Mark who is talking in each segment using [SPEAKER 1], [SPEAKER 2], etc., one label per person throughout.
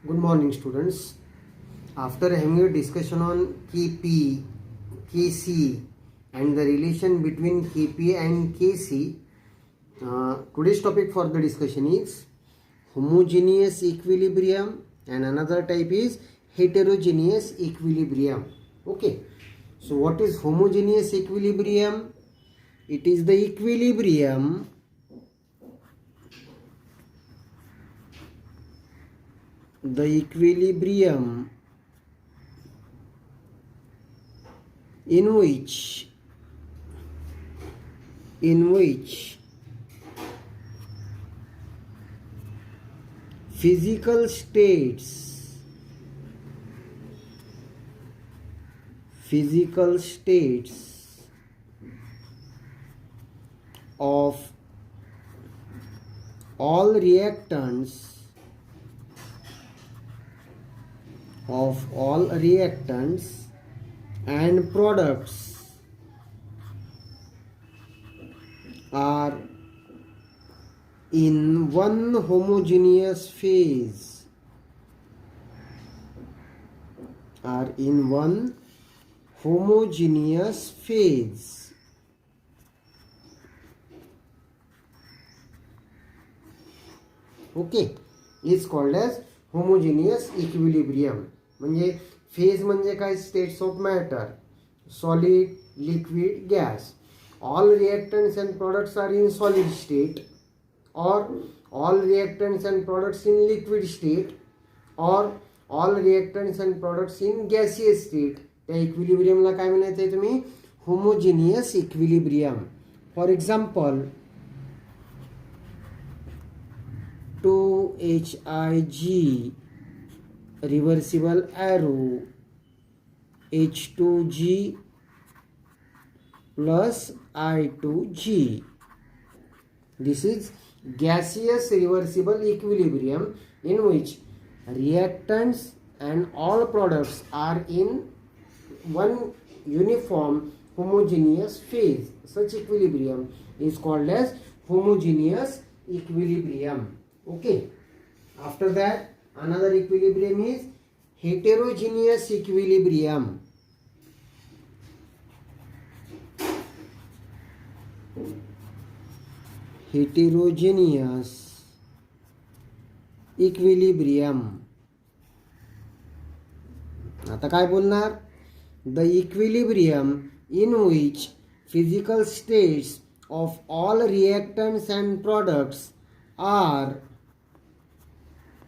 [SPEAKER 1] Good morning, students. After having a discussion on Kp, Kc, and the relation between Kp and Kc, today's topic for the discussion is homogeneous equilibrium, and another type is heterogeneous equilibrium. Okay. So, what is homogeneous equilibrium? It is the equilibrium in which physical states of all reactants and products are in one homogeneous phase okay, is called as homogeneous equilibrium. म्हणजे phase म्हणजे काय? States of matter, solid, liquid, gas. All reactants and products are in solid state, or all reactants and products in liquid state, or all reactants and products in gaseous state. त्या इक्विलिब्रियमला काय म्हणायचं आहे तुम्ही? Homogeneous equilibrium. For example 2HIG reversible arrow H2G plus I2G. This is gaseous reversible equilibrium in which reactants and all products are in one uniform homogeneous phase. Such equilibrium is called as homogeneous equilibrium. Okay. After that, another equilibrium is heterogeneous equilibrium. Heterogeneous equilibrium. आता काय बोलणार? The equilibrium in which physical states of all reactants and products are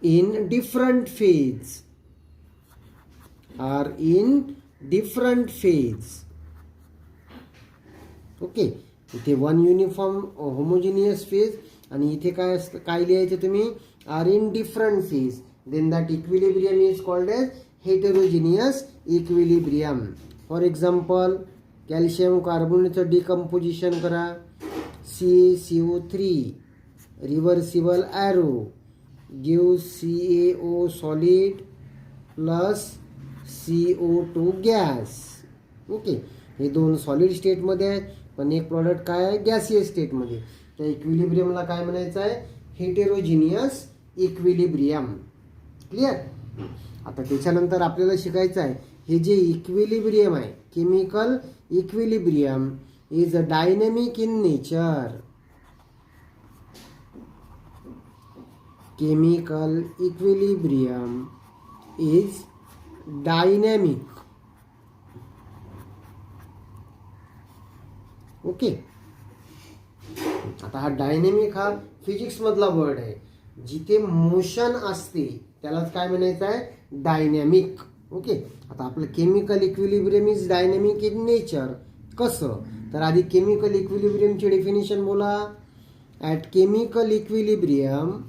[SPEAKER 1] in different phase. Okay. इथे one uniform homogeneous phase आणि इथे काय लिहायचं तुम्ही? Are in different phase. Then that equilibrium is called as heterogeneous equilibrium. For example calcium कार्बोनेटचं decomposition करा. CaCO3 reversible arrow give CaO solid plus CO2 gas. Okay. हे दोन सॉलिड स्टेटमध्ये आहेत, पण एक प्रॉडक्ट काय आहे? गॅसियस स्टेटमध्ये. त्या इक्विलिब्रियमला काय म्हणायचं आहे? Heterogeneous equilibrium. क्लिअर? आता त्याच्यानंतर आपल्याला शिकायचं आहे हे जे इक्विलिब्रियम आहे, chemical equilibrium is a dynamic in nature. Chemical equilibrium is dynamic. Okay. आता हा डायनेमिक हा फिजिक्स मधला वर्ड आहे. जिथे मोशन असते त्यालाच काय म्हणायचं आहे? डायनॅमिक. ओके. आता आपलं chemical equilibrium is dynamic in nature. कसं? तर आधी केमिकल इक्विलिब्रियमची डेफिनेशन बोला. At chemical equilibrium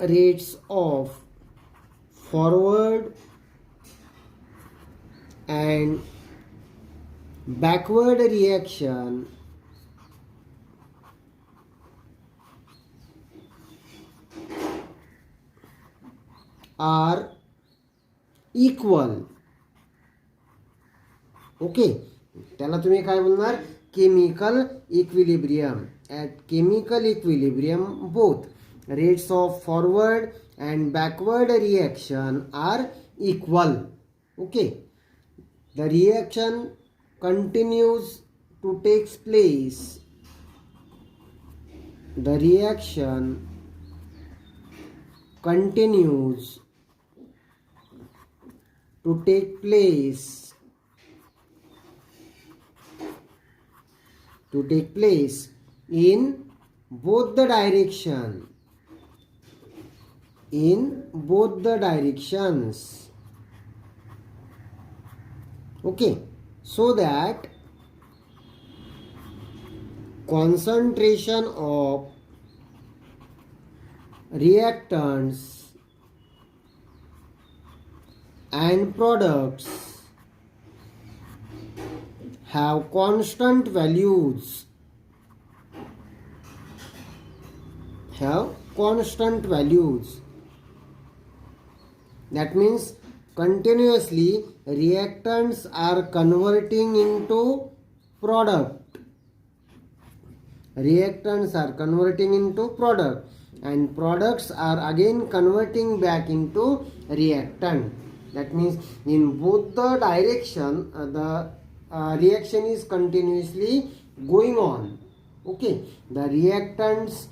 [SPEAKER 1] rates of forward and backward reaction are equal. Okay. त्याला तुम्ही काय बोलणार, chemical equilibrium. At chemical equilibrium both rates of forward and backward reaction are equal. Okay, the reaction continues to takes place. The reaction continues to take place in both the directions. Okay, so that concentration of reactants and products have constant values. That means continuously reactants are converting into product. And products are again converting back into reactant. That means in both the direction the reaction is continuously going on. Okay, the reactants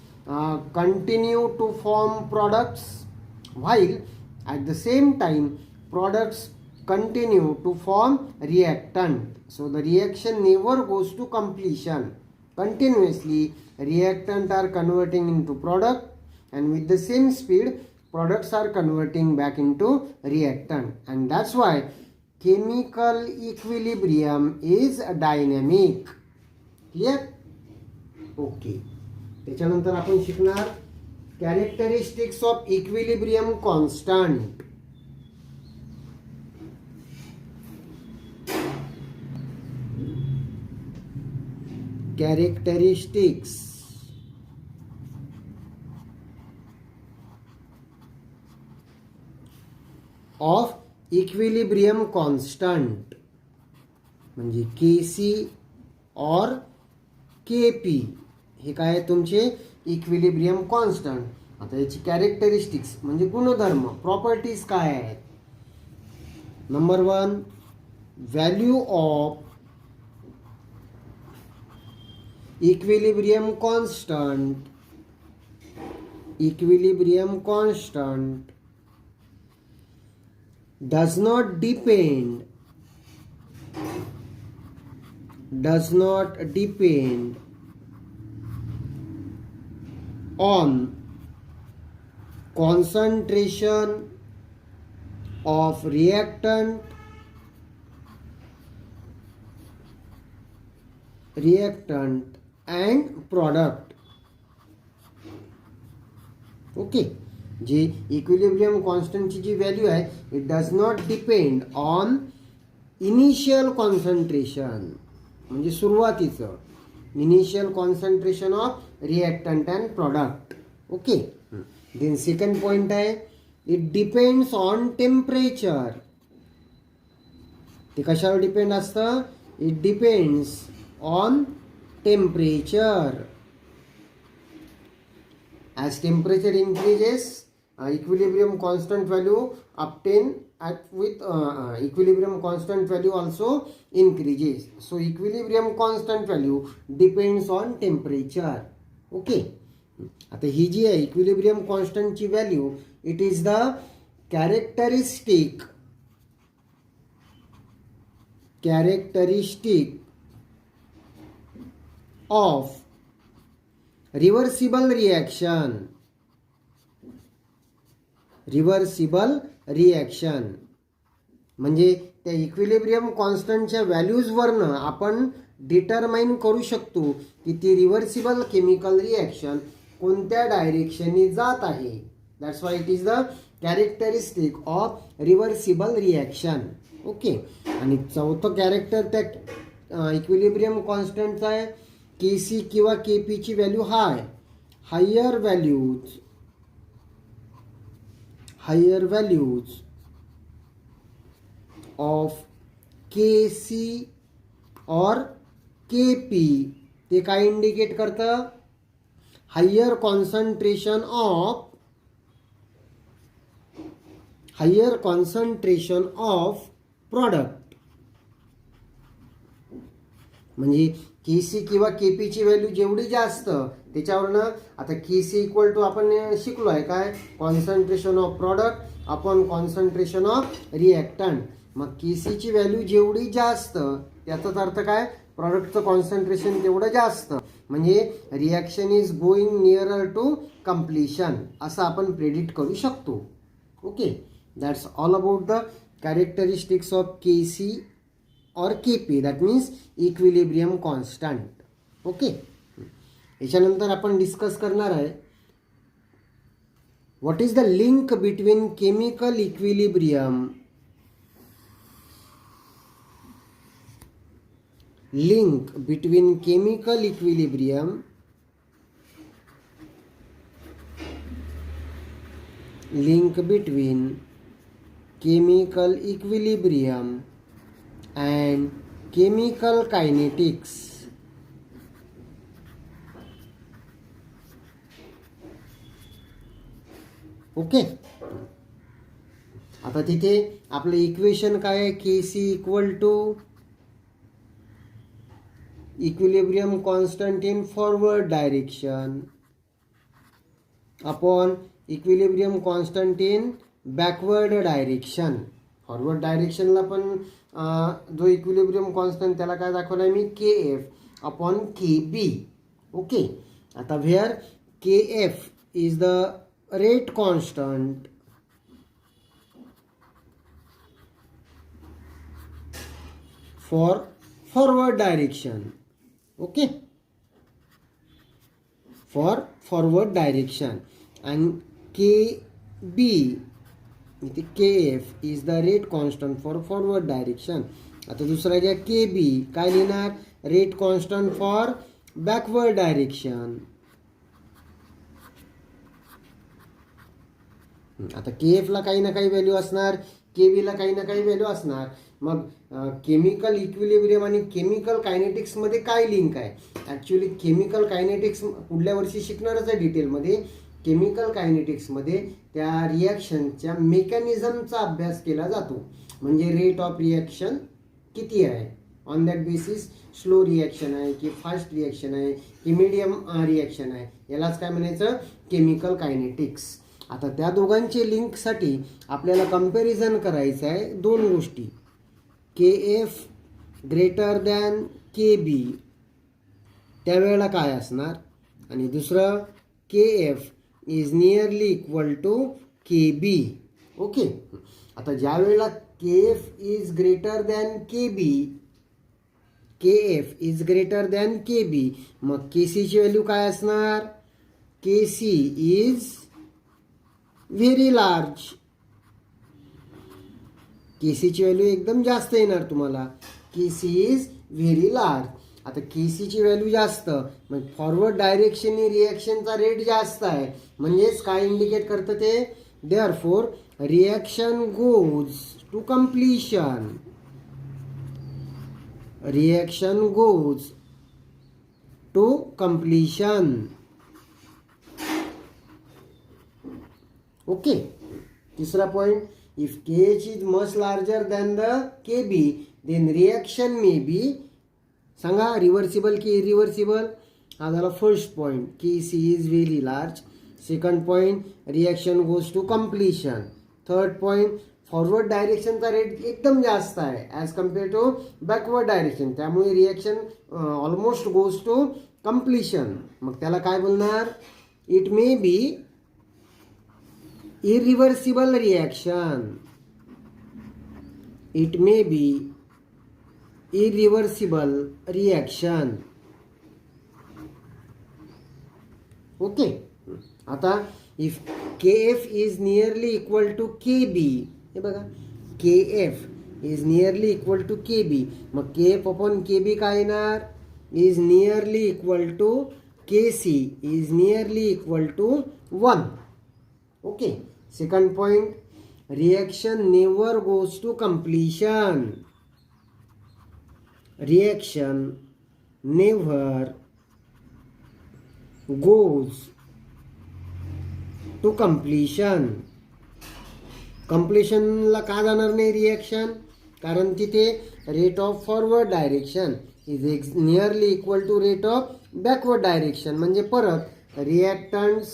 [SPEAKER 1] continue to form products, while at the same time products continue to form reactant. So the reaction never goes to completion. Continuously reactant are converting into product, and with the same speed products are converting back into reactant, and that's why chemical equilibrium is dynamic. Clear? Okay, त्याच्यानंतर आपण शिकणार characteristics of equilibrium constant. Characteristics of equilibrium constant म्हणजे KC और KP हे काय आहे तुमचे equilibrium constant. आता याची कॅरेक्टरिस्टिक्स म्हणजे गुणधर्म, प्रॉपर्टीज काय आहेत. Number 1, value of equilibrium constant does not depend on concentration of reactant and product. Okay, जे इक्विलिब्रियम कॉन्स्टंटची जी व्हॅल्यू आहे, it does not depend on initial concentration म्हणजे सुरुवातीचं initial concentration of reactant and product. Okay, then second point आहे, it depends on temperature. ते कशावर depend असतं, it depends on temperature. As temperature increases, equilibrium constant value obtained with equilibrium constant value also increases. So equilibrium constant value depends on temperature. Okay, आता ही जी आहे equilibrium constant ची value, it is the characteristic of reversible reaction. म्हणजे त्या equilibrium कॉन्स्टंटच्या व्हॅल्यूजवरनं आपण determine करू शकतो की ती रिव्हर्सिबल केमिकल रिॲक्शन कोणत्या डायरेक्शनने जात आहे. That's why it is the characteristic of reversible reaction. Okay, आणि चौथं कॅरेक्टर त्या इक्विलिब्रियम कॉन्स्टंटचा आहे केसी किंवा केपीची value higher values of KC और के पी ते काय इंडिकेट करतं, हायर कॉन्सन्ट्रेशन ऑफ प्रॉडक्ट. म्हणजे के सी किंवा के पीची व्हॅल्यू जेवढी जास्त त्याच्यावरनं, आता के सी इक्वल टू आपण शिकलो आहे काय, concentration of product upon concentration of reactant. मग के सीची व्हॅल्यू जेवढी जास्त त्याचाच अर्थ काय, प्रॉडक्टचं कॉन्सन्ट्रेशन तेवढं जास्त, म्हणजे reaction is going nearer to completion असं आपण प्रेडिक्ट करू शकतो. Okay, that's all about the characteristics of K C और K P, that means equilibrium constant. Okay, याच्यानंतर आपण डिस्कस करणार आहे what is the link between chemical equilibrium, link between chemical equilibrium and chemical kinetics. ओके, आता तिथे आपलं equation काय आहे, K C equal to equilibrium constant in forward direction upon equilibrium constant in backward direction. Forward डायरेक्शनला पण जो equilibrium constant त्याला काय दाखवला आहे मी, के एफ अपॉन के बी. ओके, आता व्हेअर के F is the rate constant for forward direction. Okay, for forward direction, आणि के बी इथे के F is the rate constant for forward direction. आता दुसरा घ्या, के बी काय लिहिणार, rate constant for backward direction. आता के एफला काही ना काही व्हॅल्यू असणार, के बीला काही ना काही व्हॅल्यू असणार. मग केमिकल इक्विलिब्रियम आणि केमिकल कायनेटिक्समध्ये काय लिंक आहे, ॲक्च्युली केमिकल कायनेटिक्स पुढल्या वर्षी शिकणारच आहे डिटेलमध्ये. केमिकल कायनेटिक्समध्ये त्या रिॲक्शनच्या मेकॅनिझमचा अभ्यास केला जातो, म्हणजे रेट ऑफ रिॲक्शन किती आहे, on that basis slow reaction आहे की फास्ट रिॲक्शन आहे की मीडियम रिॲक्शन आहे, यालाच काय म्हणायचं, केमिकल कायनेटिक्स. आता त्या दोघांचे लिंकसाठी आपल्याला कंपॅरिझन करायचं आहे दोन गोष्टी, K F greater than K B त्यावेळेला काय असणार, आणि दुसरं K F is nearly equal to K B. Okay, आता ज्या वेळेला K F is greater than K B, K F is greater than K B, मग के सीची व्हॅल्यू काय असणार, के सी इज व्हेरी लार्ज. के सीची व्हॅल्यू एकदम जास्त येणार तुम्हाला, के सी इज व्हेरी लार्ज. आता के सीची व्हॅल्यू जास्त, मग फॉरवर्ड डायरेक्शननी रिॲक्शनचा रेट जास्त आहे, म्हणजेच काय इंडिकेट करतं ते, therefore reaction goes to completion, reaction goes to completion. Okay, तिसरा point, if KH is much larger than the KB, then reaction may be, सांगा रिव्हर्सिबल की इरिव्हर्सिबल. हा झाला first point, KC is very large. Second point, reaction goes to completion. Third point, forward डायरेक्शनचा rate एकदम जास्त आहे as compare to backward direction, त्यामुळे reaction almost goes to completion. मग त्याला काय बोलणार, it may be irreversible reaction, it may be irreversible reaction. Okay, आता if kf is nearly equal to kb, हे बघा kf is nearly equal to kb, mug kf upon kb काय येणार, is nearly equal to kc is nearly equal to 1. Okay, second point, reaction never goes to completion. Reaction never goes to completion. कम्प्लिशनला का जाणार नाही reaction? कारण तिथे rate of forward direction is nearly equal to rate of backward direction. म्हणजे परत reactants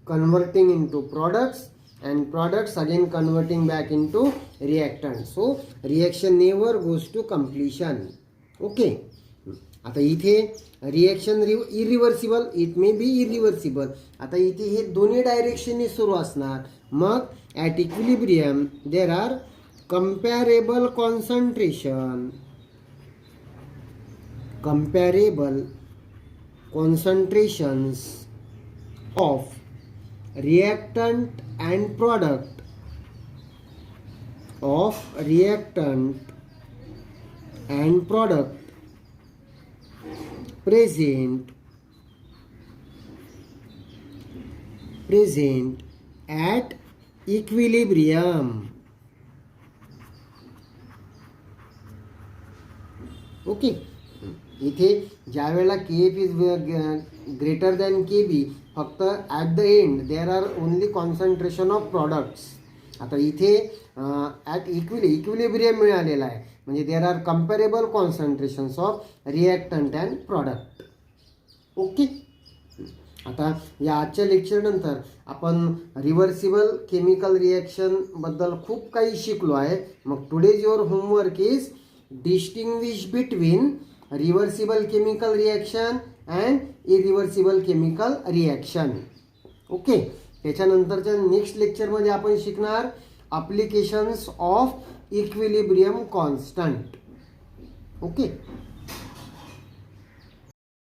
[SPEAKER 1] converting into products and products again converting back into reactant. So reaction never goes to completion. Okay. आता इथे reaction irreversible, it may be irreversible. आता इथे हे दोन्ही डायरेक्शनने सुरू असणार. मग at equilibrium there are comparable concentrations of reactant and product present at equilibrium. Okay. इथे ज्या वेळेला K F is greater than K B, फक्त at the end there are only concentration of products. आता इथे ॲट इक्विलिब्रियम मिळालेला आहे, म्हणजे there are comparable concentrations of reactant and product. Okay. आता या आजच्या लेक्चरनंतर आपण रिव्हर्सिबल केमिकल रिॲक्शनबद्दल खूप काही शिकलो आहे. मग today's your homework is distinguish between reversible chemical reaction and irreversible chemical reaction. Okay. त्याच्यानंतरच्या नेक्स्ट लेक्चरमध्ये आपण शिकणार applications of equilibrium constant. Okay.